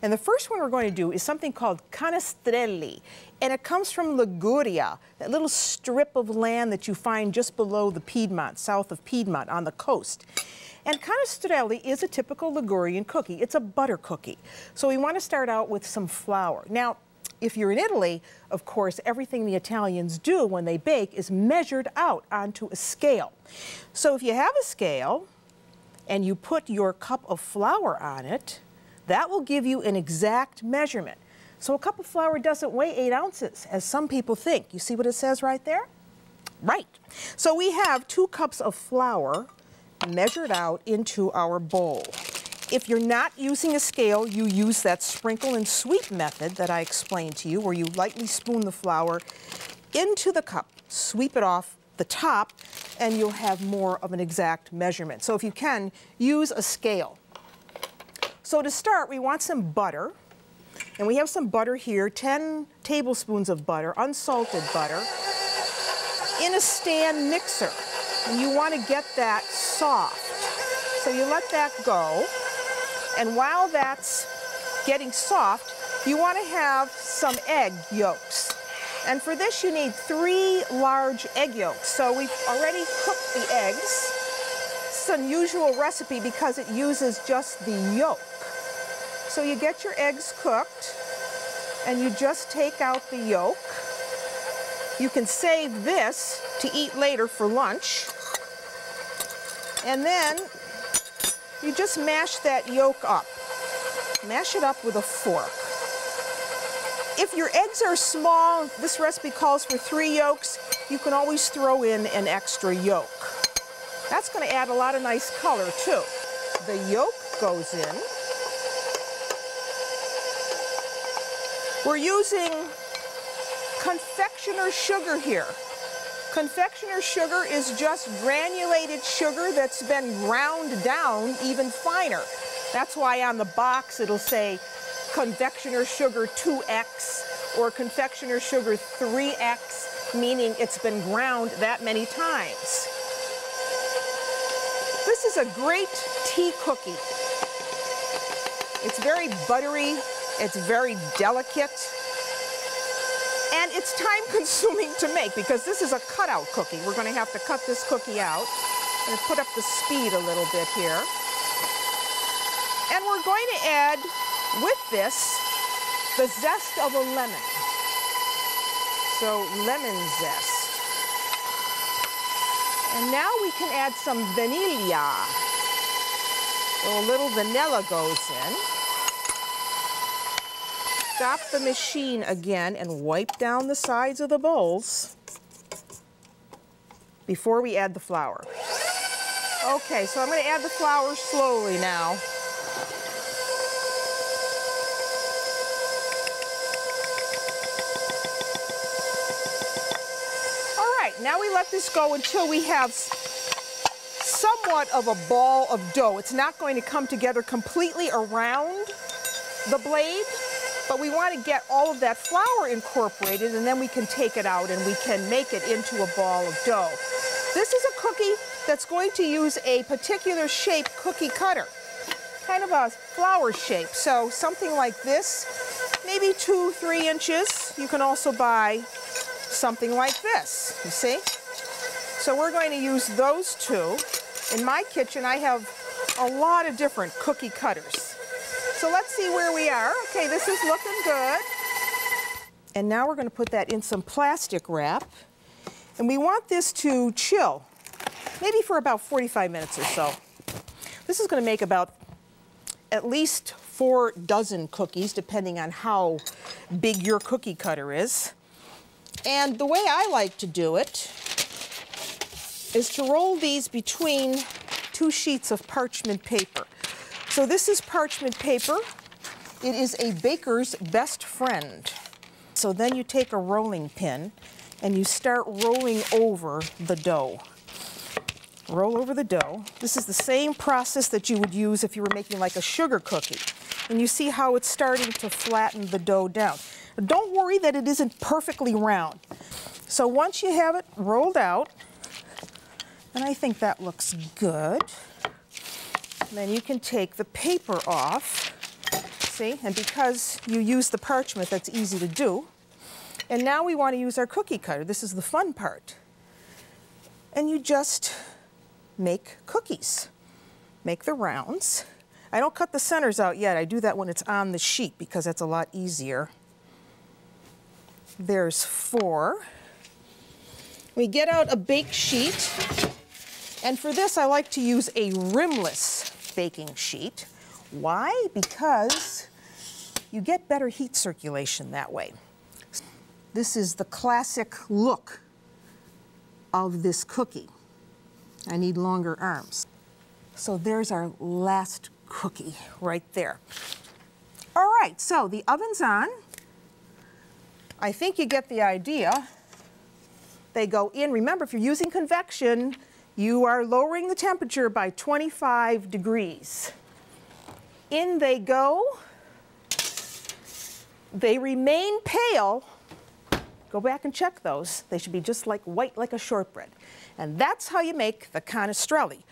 And the first one we're going to do is something called canestrelli, and it comes from Liguria, that little strip of land that you find just below the Piedmont, south of Piedmont, on the coast. And canestrelli is a typical Ligurian cookie. It's a butter cookie. So we want to start out with some flour. Now, if you're in Italy, of course, everything the Italians do when they bake is measured out onto a scale. So if you have a scale and you put your cup of flour on it, that will give you an exact measurement. So a cup of flour doesn't weigh 8 ounces, as some people think. You see what it says right there? Right. So we have 2 cups of flour measured out into our bowl. If you're not using a scale, you use that sprinkle and sweep method that I explained to you, where you lightly spoon the flour into the cup, sweep it off the top, and you'll have more of an exact measurement. So if you can, use a scale. So to start, we want some butter, and we have some butter here, 10 tablespoons of butter, unsalted butter, in a stand mixer. And you want to get that soft. So you let that go, and while that's getting soft, you want to have some egg yolks. And for this, you need 3 large egg yolks. So we've already cooked the eggs. It's an unusual recipe because it uses just the yolk. So you get your eggs cooked, and you just take out the yolk. You can save this to eat later for lunch. And then you just mash that yolk up. Mash it up with a fork. If your eggs are small, this recipe calls for 3 yolks, you can always throw in an extra yolk. That's going to add a lot of nice color too. The yolk goes in. We're using confectioner's sugar here. Confectioner's sugar is just granulated sugar that's been ground down even finer. That's why on the box it'll say confectioner's sugar 2X or confectioner's sugar 3X, meaning it's been ground that many times. This is a great tea cookie. It's very buttery. It's very delicate, and it's time-consuming to make because this is a cutout cookie. We're going to have to cut this cookie out and put up the speed a little bit here. And we're going to add with this the zest of a lemon. So lemon zest. And now we can add some vanilla. So a little vanilla goes in. Stop the machine again and wipe down the sides of the bowls before we add the flour. Okay, so I'm going to add the flour slowly now. All right, now we let this go until we have somewhat of a ball of dough. It's not going to come together completely around the blade, but we want to get all of that flour incorporated, and then we can take it out and we can make it into a ball of dough. This is a cookie that's going to use a particular shape cookie cutter, kind of a flower shape. So something like this, maybe 2-3 inches. You can also buy something like this, you see? So we're going to use those 2. In my kitchen, I have a lot of different cookie cutters. So let's see where we are. Okay, this is looking good. And now we're going to put that in some plastic wrap. And we want this to chill, maybe for about 45 minutes or so. This is going to make about at least 4 dozen cookies, depending on how big your cookie cutter is. And the way I like to do it is to roll these between 2 sheets of parchment paper. So this is parchment paper. It is a baker's best friend. So then you take a rolling pin and you start rolling over the dough. Roll over the dough. This is the same process that you would use if you were making like a sugar cookie. And you see how it's starting to flatten the dough down. Don't worry that it isn't perfectly round. So once you have it rolled out, and I think that looks good, then you can take the paper off. See, and because you use the parchment, that's easy to do. And now we want to use our cookie cutter. This is the fun part. And you just make cookies. Make the rounds. I don't cut the centers out yet. I do that when it's on the sheet because that's a lot easier. There's 4. We get out a bake sheet. And for this, I like to use a rimless baking sheet. Why? Because you get better heat circulation that way. This is the classic look of this cookie. I need longer arms. So there's our last cookie right there. All right, so the oven's on. I think you get the idea. They go in. Remember, if you're using convection, you are lowering the temperature by 25 degrees. In they go. They remain pale. Go back and check those. They should be just like white like a shortbread. And that's how you make the canestrelli.